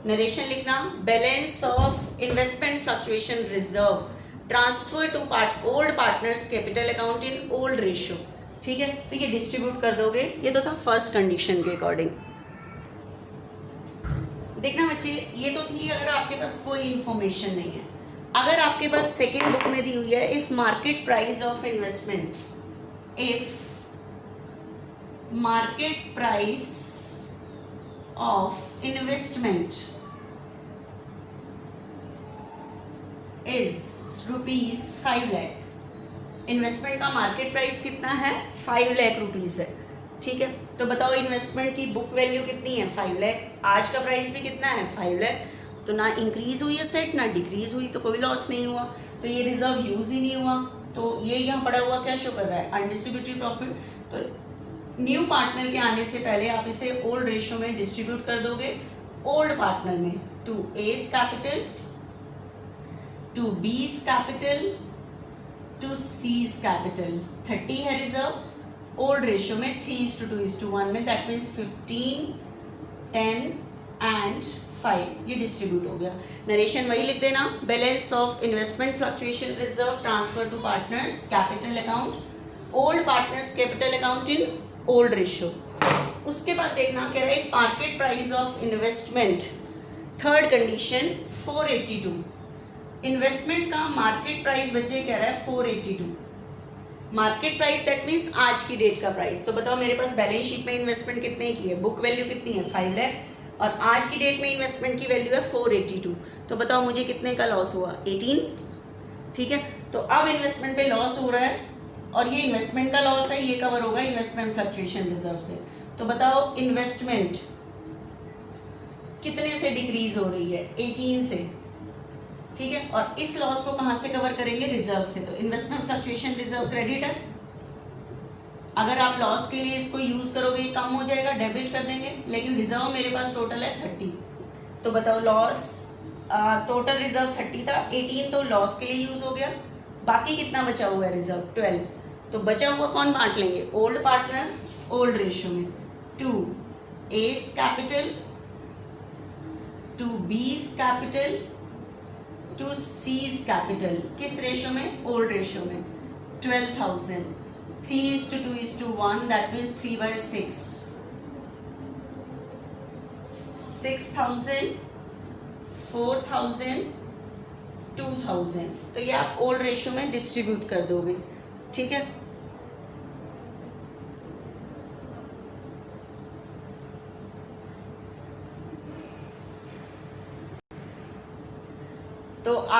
नरेशन लिखना, balance of investment fluctuation reserve transfer to old partners capital account in old ratio, ठीक है। तो ये डिस्ट्रीब्यूट कर दोगे। ये तो था फर्स्ट कंडीशन के अकॉर्डिंग। देखना बच्चे, ये तो थी अगर आपके पास कोई इंफॉर्मेशन नहीं है। अगर आपके पास सेकेंड बुक में दी हुई है, if market price of investment, if market price of investment is ₹5 lakh, investment का मार्केट प्राइस कितना है, 5 लाख रुपीज है, ठीक है। तो बताओ इन्वेस्टमेंट की बुक वैल्यू कितनी है, 5 लाख, आज का प्राइस भी कितना है, 5 लाख। तो ना इंक्रीज हुई है सेट, ना डिक्रीज हुई, तो कोई लॉस नहीं हुआ, तो ये रिजर्व यूज ही नहीं हुआ। तो ये यहाँ पड़ा हुआ क्या शो कर रहा है, अनडिस्ट्रीब्यूटेड प्रॉफिट। तो न्यू पार्टनर के आने से पहले आप इसे ओल्ड रेशियो में डिस्ट्रीब्यूट कर दोगे। ओल्ड पार्टनर में to A's capital, to B's capital, to C's capital, 30 है रिजर्व, ओल्ड रेशियो में 3:2:1 में, दैट मीन्स 15, 10 एंड 5, ये डिस्ट्रीब्यूट हो गया। नरेशन वही लिख देना, balance of investment fluctuation reserve transfer to partners capital account, old partners capital account in old ratio. उसके बाद देखना कह रहा है market price of investment, third condition 482, investment का मार्केट प्राइस बच्चे कह रहा है 482, मार्केट प्राइस दैट मीन्स आज की डेट का प्राइस। तो बताओ मेरे पास बैलेंस शीट में इन्वेस्टमेंट कितने की है, बुक वैल्यू कितनी है, 5 लाख, और आज की डेट में इन्वेस्टमेंट की वैल्यू है 482। तो बताओ मुझे कितने का लॉस हुआ, 18, ठीक है। तो अब इन्वेस्टमेंट पे लॉस हो रहा है और ये इन्वेस्टमेंट का लॉस है, ये कवर होगा इन्वेस्टमेंट फ्लक्चुएशन रिजर्व से। तो बताओ इन्वेस्टमेंट कितने से डिक्रीज हो रही है, 18 से, ठीक है। और इस लॉस को कहाँ से कवर करेंगे, रिजर्व से। तो इन्वेस्टमेंट फ्लक्चुएशन रिजर्व क्रेडिट है, अगर आप लॉस के लिए इसको यूज करोगे कम हो जाएगा, डेबिट कर देंगे, लेकिन रिजर्व मेरे पास टोटल है 30। तो बताओ लॉस, टोटल रिजर्व 30 था, 18 तो लॉस के लिए यूज हो गया, बाकी कितना बचा हुआ है रिजर्व, 12। तो बचा हुआ कौन बांट लेंगे, ओल्ड पार्टनर ओल्ड रेशियो में, to A's capital, to B's capital, to C's capital, किस रेशियो में, ओल्ड रेशियो में, 12,000, 3:2:1, दैट मीन्स 3/6, 6,000, 4,000, 2,000। तो ये आप ओल्ड रेशियो में डिस्ट्रीब्यूट कर दोगे, ठीक है।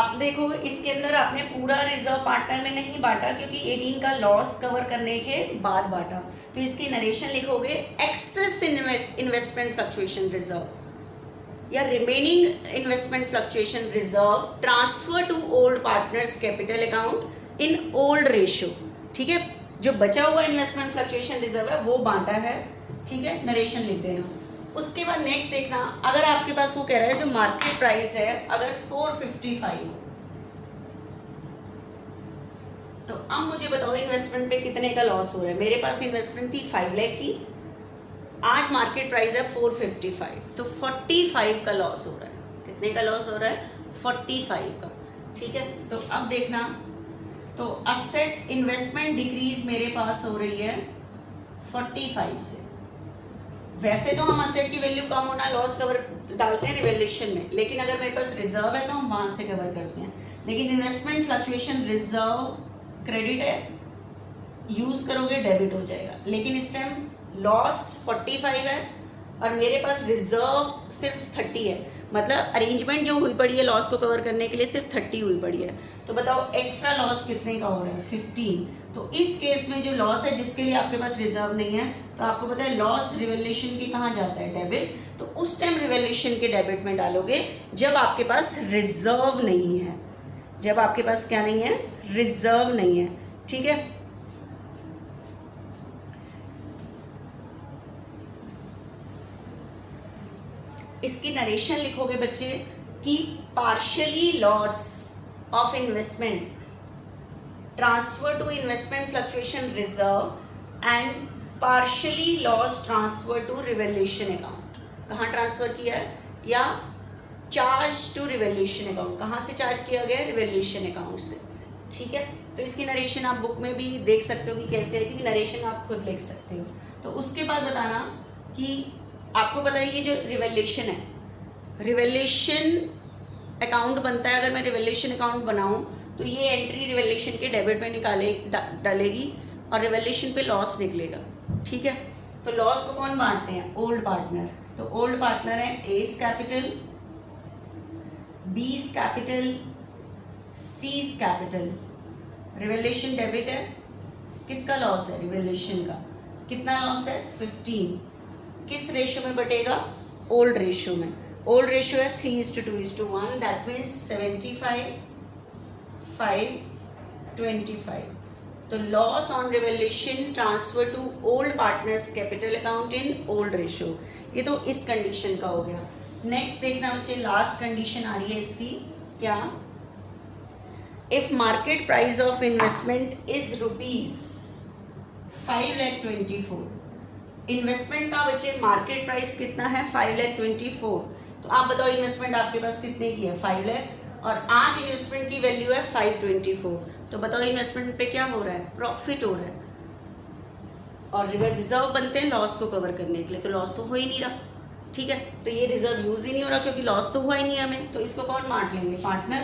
आप देखो इसके अंदर आपने पूरा रिजर्व पार्टनर में नहीं बांटा, क्योंकि 18 का लॉस कवर करने के बाद बांटा। तो इसकी नरेशन लिखोगे एक्सेस इन्वेस्टमेंट फ्लक्चुएशन रिजर्व या remaining investment fluctuation reserve transfer to old partners capital account in old ratio. ठीक है, जो बचा हुआ इन्वेस्टमेंट फ्लक्चुएशन रिजर्व है वो बांटा है। ठीक है, नरेशन लिख देना। उसके बाद नेक्स्ट देखना, अगर आपके पास वो कह रहा है जो मार्केट प्राइस है अगर 455 हो, तो अब मुझे बताओ इन्वेस्टमेंट पे कितने का लॉस हो रहा है। मेरे पास इन्वेस्टमेंट थी 5 लाख की, आज मार्केट प्राइस है 455, तो 45 का लॉस हो रहा है। कितने का लॉस हो रहा है? 45 का। ठीक है, तो अब देखना, तो असेट इन्वेस्टमेंट डिक्रीज मेरे पास हो रही है 45 से। वैसे तो हम असेट की वैल्यू कम होना लॉस कवर डालते हैं रिवैल्यूएशन में, लेकिन अगर मेरे पास रिजर्व है तो हम वहां से कवर करते हैं। लेकिन इन्वेस्टमेंट फ्लक्चुएशन रिजर्व क्रेडिट है, यूज करोगे डेबिट हो जाएगा। लेकिन इस टाइम लॉस 45 है और मेरे पास रिजर्व सिर्फ 30 है, मतलब अरेंजमेंट जो हुई पड़ी है लॉस को कवर करने के लिए सिर्फ 30 हुई पड़ी है। तो बताओ एक्स्ट्रा लॉस कितने का हो रहा है? 15। तो इस केस में जो लॉस है जिसके लिए आपके पास रिजर्व नहीं है, तो आपको पता है लॉस रिवैल्यूएशन के कहाँ जाता है? डेबिट। तो उस टाइम रिवैल्यूएशन के डेबिट में डालोगे जब आपके पास रिजर्व नहीं है, जब आपके पास क्या नहीं है? रिजर्व नहीं है। ठीक है, इसकी नरेशन लिखोगे बच्चे कि partially loss of investment transfer to investment fluctuation reserve and partially loss transfer to revaluation account. कहाँ ट्रांसफर किया है? या चार्ज टू रिवैल्यूएशन अकाउंट। कहाँ से चार्ज किया गया? रिवैल्यूएशन अकाउंट से। ठीक है, तो इसकी नरेशन आप बुक में भी देख सकते हो कि कैसे है, क्योंकि नरेशन आप खुद लिख सकते हो। तो उसके बाद बताना कि आपको पता है ये जो रिवैल्यूएशन है, रिवैल्यूएशन अकाउंट बनता है। अगर मैं रिवैल्यूएशन अकाउंट बनाऊं तो ये एंट्री रिवैल्यूएशन के डेबिट में डालेगी और रिवैल्यूएशन पे लॉस निकलेगा। ठीक है, तो लॉस को कौन बांटते हैं? Old partner. तो ओल्ड पार्टनर है एस कैपिटल, बीस capital, seize capital. Revaluation debit है, किसका लॉस है? रिवैल्यूएशन का। कितना लॉस है? 15। किस रेशियो में बटेगा? ओल्ड रेशियो में। ओल्ड रेशियो है 3:2:1, दैट मीन्स 75, 5, 25। तो loss on revaluation transfer to old partners capital account in old ratio. ये तो इस कंडीशन का हो गया। नेक्स्ट देखना बच्चे, लास्ट कंडीशन आ रही है इसकी, क्या? If market price of investment is ₹5,24,000। Investment का बच्चे मार्केट प्राइस कितना है? 5,24,000। तो आप बताओ इन्वेस्टमेंट आपके पास कितने की है? 5 लाख। और आज इन्वेस्टमेंट की वैल्यू है 524। तो बताओ इन्वेस्टमेंट पे क्या हो रहा है? प्रॉफिट हो रहा है। और रिजर्व बनते हैं लॉस को कवर करने के लिए, तो लॉस तो हो ही नहीं रहा। ठीक है, तो ये रिजर्व यूज ही नहीं हो रहा क्योंकि लॉस तो हुआ ही नहीं हमें। तो इसको कौन बांट लेंगे? पार्टनर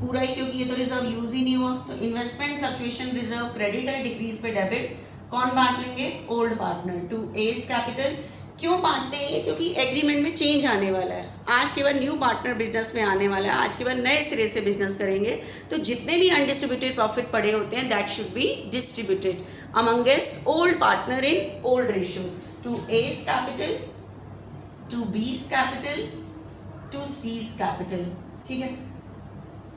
पूरा ही, क्योंकि ये तो रिजर्व यूज ही नहीं हुआ। तो इन्वेस्टमेंट फ्लक्चुएशन रिजर्व क्रेडिट है, डिक्रीज पे डेबिट। कौन बांट लेंगे? Old partner to A's capital. क्यों बांटते हैं ये? क्योंकि एग्रीमेंट में चेंज आने वाला है। आज के बाद न्यू पार्टनर बिजनेस में आने वाला है, आज के बाद नए सिरे से बिजनेस करेंगे। तो जितने भी अनडिस्ट्रीब्यूटेड प्रॉफिट पड़े होते हैं that should be distributed amongst old partner in old ratio to A's capital, to B's capital, to C's capital. ठीक है,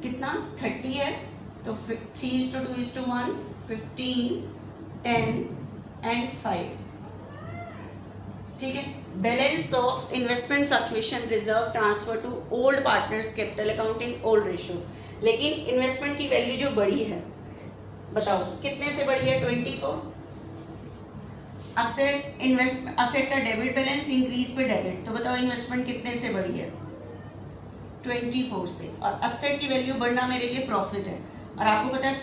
कितना? 30 है, तो 3:2:1, 15, 10 एंड 5। ठीक है, balance of investment fluctuation reserve transfer to old partners capital account in old ratio. लेकिन investment की value जो बढ़ी है, बताओ कितने से बढ़ी है? 24। असेट का डेबिट बैलेंस इंक्रीज पे डेबिट, तो बताओ इन्वेस्टमेंट कितने से बढ़ी है? 24 से। और असेट की वैल्यू बढ़ना मेरे लिए प्रॉफिट है। और आपको पता है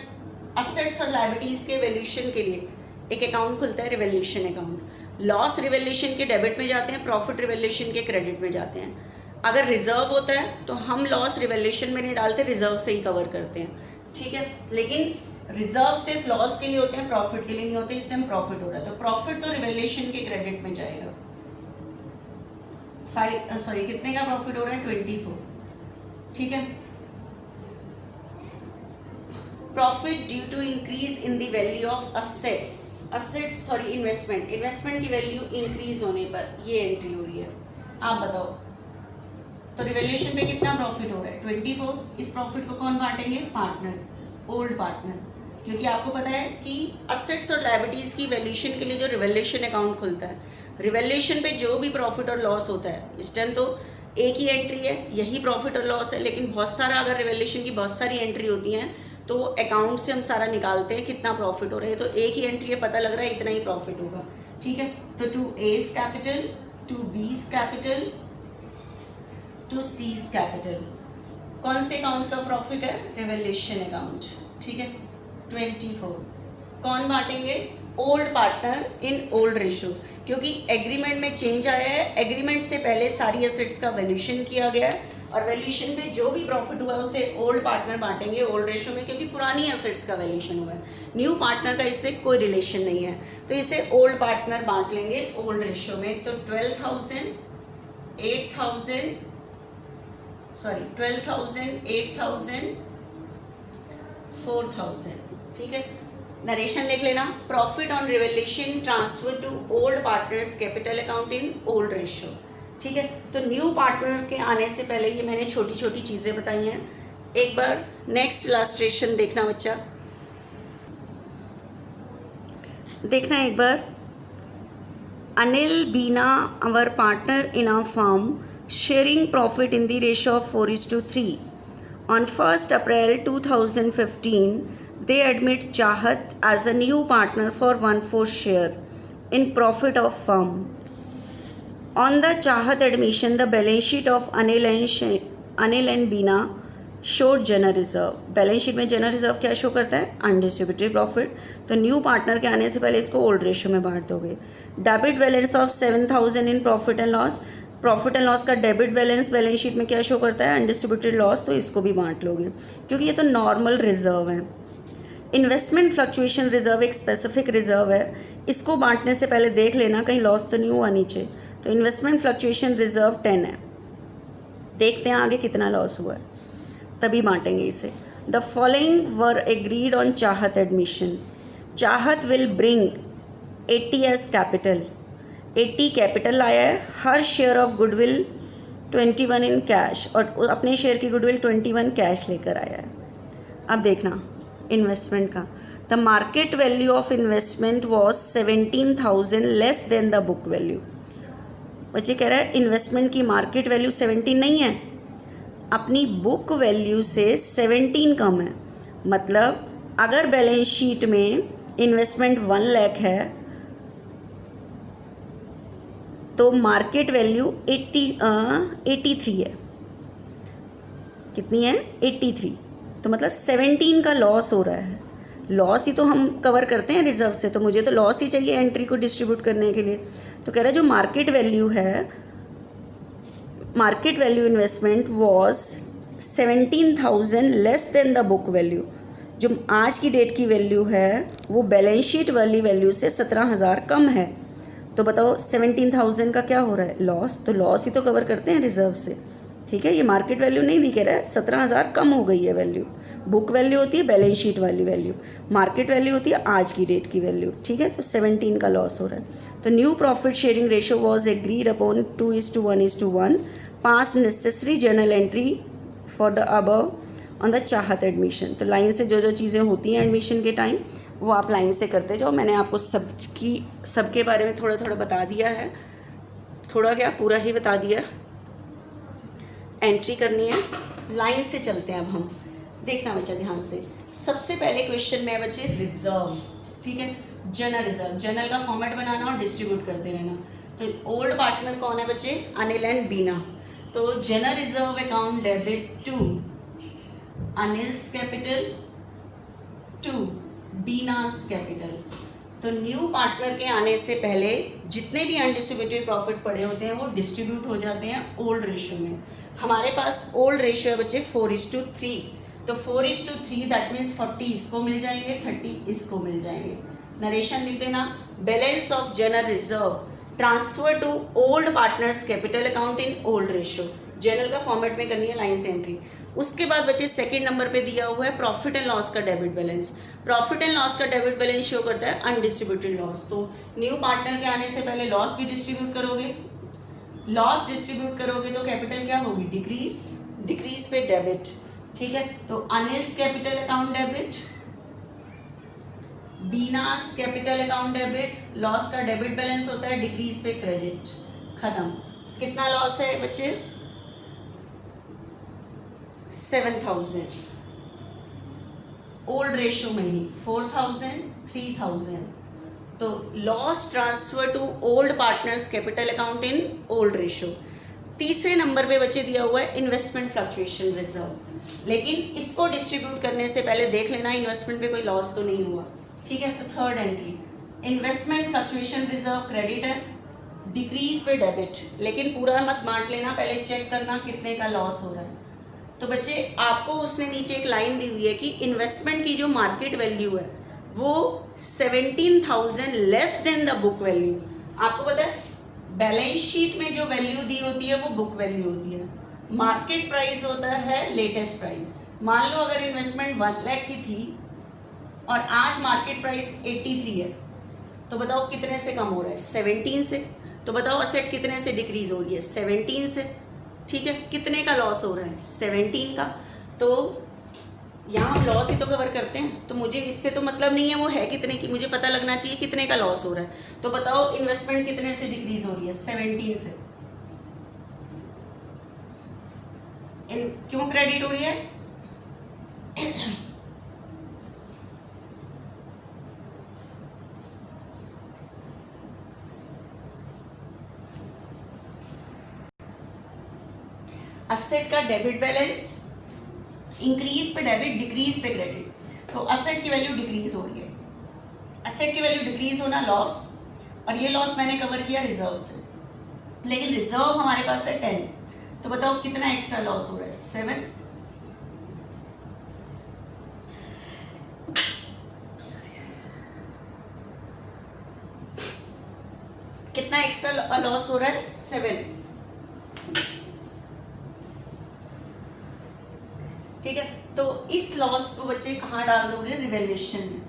असेट्स और लायबिलिटीज के वैल्यूएशन के लिए एक अकाउंट खुलता है रिवैल्यूएशन अकाउंट। लॉस रिवैल्यूएशन के डेबिट में जाते हैं, प्रॉफिट रिवैल्यूएशन के क्रेडिट में जाते हैं। अगर रिजर्व होता है तो हम लॉस रिवैल्यूएशन में नहीं डालते, रिजर्व से ही कवर करते हैं। ठीक है, लेकिन रिजर्व सिर्फ लॉस के लिए होते हैं, प्रॉफिट के लिए नहीं होते। इस टाइम प्रॉफिट हो रहा है तो प्रॉफिट तो रिवैल्यूएशन के क्रेडिट में जाएगा। कितने का प्रॉफिट हो रहा है? 24। ठीक है, profit due to increase in the value of investment की वैल्यू इंक्रीज होने पर ये एंट्री हो रही है। आप बताओ, तो रिवैल्यूएशन पे कितना प्रॉफिट हो रहा है? 24। इस प्रॉफिट को कौन बांटेंगे? पार्टनर, ओल्ड पार्टनर, क्योंकि आपको पता है कि असेट्स और लायबिलिटीज की वैल्यूएशन के लिए जो रिवैल्यूएशन अकाउंट खुलता है, रिवैल्यूएशन पे जो भी प्रॉफिट और लॉस होता है, इस टाइम तो एक ही एंट्री है, यही प्रॉफिट और लॉस है, लेकिन बहुत सारा अगर रिवैल्यूएशन की बहुत सारी एंट्री होती हैं तो अकाउंट से हम सारा निकालते हैं कितना प्रॉफिट हो रहा है, तो एक ही एंट्री है, पता लग रहा है इतना ही प्रॉफिट होगा। ठीक है, तो to A's capital, to B's capital, to C's capital, कौन से अकाउंट का प्रॉफिट है? Revaluation account. ठीक है, 24 कौन बांटेंगे? Old partner in old ratio, क्योंकि एग्रीमेंट में चेंज आया है, एग्रीमेंट से पहले सारी एसेट्स का वैल्यूएशन किया गया है और वैल्यूएशन में जो भी प्रॉफिट हुआ है उसे ओल्ड पार्टनर बांटेंगे ओल्ड रेशो में, क्योंकि पुरानी एसेट्स का वैल्यूएशन हुआ है, न्यू पार्टनर का इससे कोई रिलेशन नहीं है, तो इसे ओल्ड पार्टनर बांट लेंगे ओल्ड रेशो में। तो 12,000, 8,000, 4,000। ठीक है, नरेशन लिख लेना। Profit on revaluation transfer to old partners capital account in old ratio. ठीक है, तो न्यू पार्टनर के आने से पहले ये मैंने छोटी छोटी चीज़ें बताई हैं। एक बार नेक्स्ट इलस्ट्रेशन देखना बच्चा, देखना एक बार। Anil, Bina, our partner in our firm, sharing profit in the ratio of 4:3. On 1st April 2015, they admit Chahat as a new partner for 1/4 share in profit of firm. On the Chahat admission, the balance sheet of Anil and Beena showed general reserve. Balance sheet में general reserve क्या show करता है? Undistributed profit. तो new partner के आने से पहले इसको ओल्ड रेशो में बांट दोगे। Debit balance of 7,000 in profit and loss, profit and loss का डेबिट बैलेंस बैलेंस शीट में क्या शो करता है? अनडिस्ट्रीब्यूटेड लॉस, तो इसको भी बांट लोगे क्योंकि ये तो नॉर्मल रिजर्व है। इन्वेस्टमेंट फ्लक्चुएशन रिजर्व एक स्पेसिफिक रिजर्व है, इसको बांटने से पहले देख लेना कहीं लॉस तो नहीं हुआ नीचे। तो इन्वेस्टमेंट फ्लक्चुएशन रिजर्व 10 है, देखते हैं आगे कितना लॉस हुआ है, तभी बांटेंगे इसे। The following were agreed on Chahat admission. Chahat will bring 80 as capital, 80 capital लाया है, हर share of goodwill 21 in cash, और अपने शेयर की गुडविल 21 कैश लेकर आया है। अब देखना इन्वेस्टमेंट का, the market value of investment was 17,000 less than the book value. बच्चे कह रहा है इन्वेस्टमेंट की मार्केट वैल्यू 17 नहीं है, अपनी बुक वैल्यू से 17 कम है। मतलब अगर बैलेंस शीट में इन्वेस्टमेंट 1 लाख है तो मार्केट वैल्यू 83 है। कितनी है? 83। तो मतलब 17 का लॉस हो रहा है। लॉस ही तो हम कवर करते हैं रिजर्व से, तो मुझे तो लॉस ही चाहिए एंट्री को डिस्ट्रीब्यूट करने के लिए। तो कह रहा है जो मार्केट वैल्यू है, market value investment was 17,000 less than the book value. जो आज की डेट की वैल्यू है वो बैलेंस शीट वाली वैल्यू से 17,000 कम है। तो बताओ 17,000 का क्या हो रहा है? लॉस। तो लॉस ही तो कवर करते हैं रिजर्व से। ठीक है, ये मार्केट वैल्यू नहीं दिख रहा है, 17,000 कम हो गई है वैल्यू। बुक वैल्यू होती है बैलेंस शीट वाली वैल्यू, मार्केट वैल्यू होती है आज की डेट की वैल्यू। ठीक है, तो 17 का लॉस हो रहा है। तो new profit sharing ratio was agreed upon 2:1:1, pass necessary journal entry for the above on the चाहत एडमिशन। तो लाइन से जो जो चीज़ें होती हैं एडमिशन के टाइम वो आप लाइन से करते जाओ। मैंने आपको सबके बारे में थोड़ा थोड़ा बता दिया है, थोड़ा क्या पूरा ही बता दिया। एंट्री करनी है, लाइन से चलते हैं अब हम। देखना बच्चा ध्यान से, सबसे पहले क्वेश्चन में है बच्चे रिजर्व। ठीक है, जनरल रिजर्व, जनरल का फॉर्मेट बनाना और डिस्ट्रीब्यूट करते रहना। तो ओल्ड पार्टनर कौन है बच्चे? अनिल एंड बीना। तो general reserve account debit to Anil's capital to Bina's capital. तो न्यू पार्टनर के आने से पहले जितने भी अनडिस्ट्रीब्यूटेड प्रॉफिट पड़े होते हैं वो डिस्ट्रीब्यूट हो जाते हैं ओल्ड रेशियो में। हमारे पास ओल्ड रेशियो है बच्चे 4:3। तो 4:3 दैट मीन्स 40 इसको मिल जाएंगे, 30 इसको मिल जाएंगे। नरेशन लिख देना, balance of general reserve transfer to old partners capital account in old ratio. General का फॉर्मेट में करनी है लाइन से एंट्री। उसके बाद बच्चे सेकंड नंबर पे दिया हुआ है प्रॉफिट एंड लॉस का debit balance. Profit and loss का डेबिट बैलेंस शो करता है अनडिस्ट्रीब्यूटेड लॉस। तो न्यू पार्टनर के आने से पहले लॉस भी डिस्ट्रीब्यूट करोगे, लॉस डिस्ट्रीब्यूट करोगे तो कैपिटल क्या होगी, डिक्रीज, डिक्रीज पे डेबिट, ठीक है। तो Anil's capital account debit, Bina's capital account debit, loss का डेबिट बैलेंस होता है डिक्रीज पे क्रेडिट, खत्म। कितना लॉस है बच्चे, 7000, ओल्ड रेशो में ही 4000, 3000। तो loss transfer to old partners capital account in old ratio. तीसरे नंबर पे बच्चे दिया हुआ है इन्वेस्टमेंट फ्लक्चुएशन रिजर्व, लेकिन इसको डिस्ट्रीब्यूट करने से पहले देख लेना इन्वेस्टमेंट पे कोई लॉस तो नहीं हुआ, ठीक है। तो third entry investment fluctuation reserve credit है, डिक्रीज पे डेबिट, लेकिन पूरा मत बांट लेना, पहले चेक करना कितने का लॉस हो रहा है। तो बच्चे आपको उसने नीचे एक लाइन दी हुई है कि इन्वेस्टमेंट की जो मार्केट वैल्यू है वो 17,000 less than the book value. आपको पता है बैलेंस शीट में जो वैल्यू दी होती है वो बुक वैल्यू होती है, मार्केट प्राइस होता है लेटेस्ट प्राइस। मान लो अगर इन्वेस्टमेंट 1 लाख की थी और आज मार्केट प्राइस 83 है, तो बताओ कितने से कम हो रहा है, 17 से। तो बताओ असेट कितने से डिक्रीज हो रही है, 17 से, ठीक है। कितने का लॉस हो रहा है, 17 का। तो यहाँ हम लॉस ही तो कवर करते हैं, तो मुझे इससे तो मतलब नहीं है वो है कितने की, मुझे पता लगना चाहिए कितने का लॉस हो रहा है। तो बताओ इन्वेस्टमेंट कितने से डिक्रीज हो रही है, 17 से। क्यों क्रेडिट हो रही है, असेट का डेबिट बैलेंस इंक्रीज पे डेबिट, डिक्रीज पे क्रेडिट। तो असेट की वैल्यू डिक्रीज हो रही है, असेट की वैल्यू डिक्रीज होना लॉस, और ये लॉस मैंने कवर किया रिजर्व से, लेकिन रिजर्व हमारे पास है 10। तो बताओ कितना एक्स्ट्रा लॉस हो रहा है, 7। कितना एक्स्ट्रा लॉस हो रहा है, 7, ठीक है। तो इस लॉस को बच्चे कहाँ डाल दोगे, रिवैल्यूएशन में।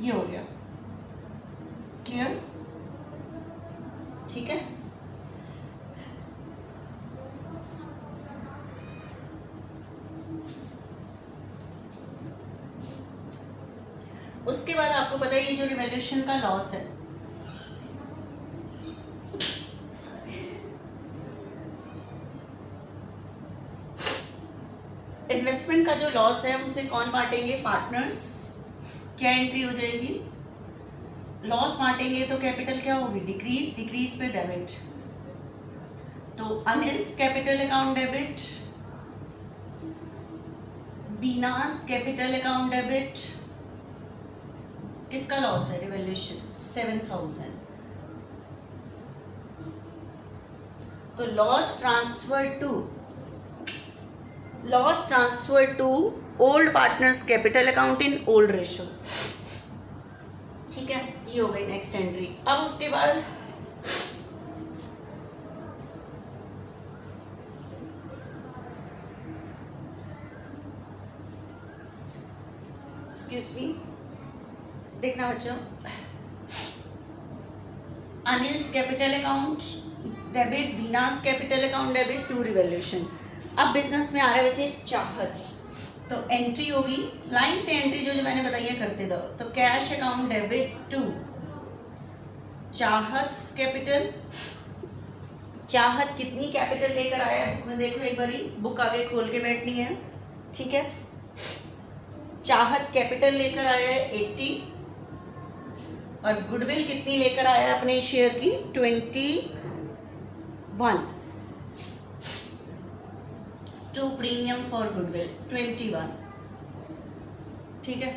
ये हो गया क्लियर, ठीक है। उसके बाद आपको पता है ये जो रिवैल्यूएशन का लॉस है, इन्वेस्टमेंट का जो लॉस है उसे कौन बांटेंगे, पार्टनर्स। क्या एंट्री हो जाएगी, लॉस बांटेंगे तो कैपिटल क्या होगी, डिक्रीज, डिक्रीज पे डेबिट। तो Anil's capital account debit, Bina's capital account debit, किसका लॉस है, रिवैल्यूएशन, 7000। तो loss transfer to old partners capital account in old ratio, ठीक है। ये हो गई नेक्स्ट एंट्री। अब उसके बाद एक्सक्यूज मी, देखना बच्चों, Anil's capital account debit, Bina's capital account debit to revaluation. अब बिजनेस में आ रहे बच्चे चाहत, तो एंट्री होगी, लाइन से एंट्री जो मैंने बताई है करते दो। तो कैश अकाउंट डेबिट टू चाहत कैपिटल। चाहत कितनी कैपिटल लेकर आया है, देखो एक बारी बुक आगे खोल के बैठनी है, ठीक है। चाहत कैपिटल लेकर आया है 80, और गुडविल कितनी लेकर आया है अपने शेयर की, 21। टू प्रीमियम फॉर गुडविल 21, ठीक है।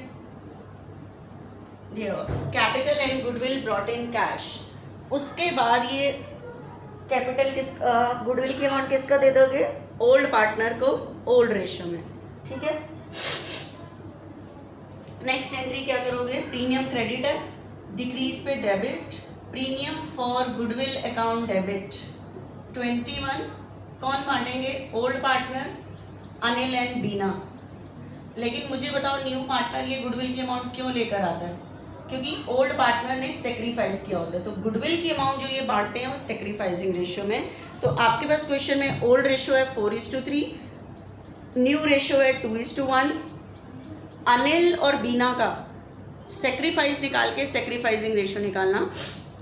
ये capital and goodwill brought in cash. उसके बाद ये कैपिटल गुडविल की अमाउंट किसका दे दोगे, ओल्ड पार्टनर को, ओल्ड रेशो में, ठीक है। नेक्स्ट एंट्री क्या करोगे, प्रीमियम क्रेडिट है, डिक्रीज पे debit, premium for goodwill account debit 21। कौन बांटेंगे, ओल्ड पार्टनर अनिल एंड बीना। लेकिन मुझे बताओ न्यू पार्टनर ये गुडविल की अमाउंट क्यों लेकर आता है, क्योंकि ओल्ड पार्टनर ने सेक्रीफाइस किया होता है। तो गुडविल की अमाउंट जो ये बांटते हैं वो सेक्रीफाइसिंग रेशियो में। तो आपके पास क्वेश्चन में ओल्ड रेशियो है 4:3, न्यू रेशियो है 2:1। अनिल और बीना का सेक्रीफाइस निकाल के सेक्रीफाइसिंग रेशियो निकालना,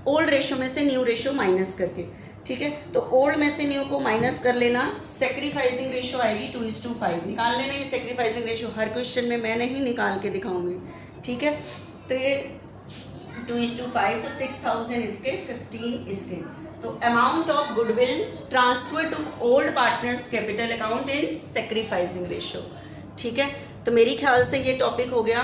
ओल्ड रेशियो में से न्यू रेशियो माइनस करके, ठीक है। तो ओल्ड में से न्यू को माइनस कर लेना, सेक्रीफाइसिंग रेशियो आएगी 2:5 निकाल लेना। ये सेक्रीफाइसिंग रेशियो हर क्वेश्चन में मैं नहीं निकाल के दिखाऊंगी, ठीक है। तो ये 2:5, तो 6,000 इसके, 15 इसके। तो amount of goodwill transfer to old partners capital account in sacrificing ratio, ठीक है। तो मेरी ख्याल से ये टॉपिक हो गया